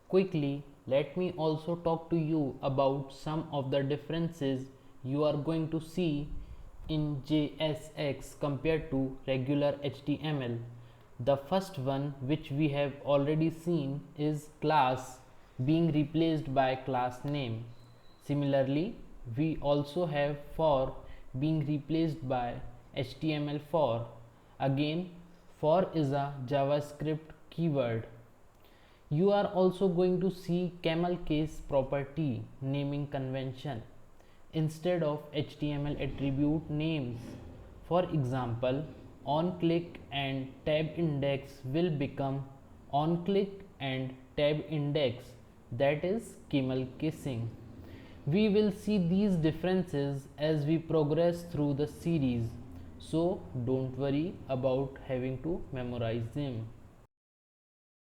Quickly, let me also talk to you about some of the differences you are going to see in JSX compared to regular HTML. The first one, which we have already seen, is class being replaced by class name. Similarly, we also have for being replaced by htmlFor. Again, for is a JavaScript keyword. You are also going to see camel case property naming convention instead of HTML attribute names. For example, onClick and tab index will become onClick and tab index, that is camel casing. We will see these differences as we progress through the series, so don't worry about having to memorize them.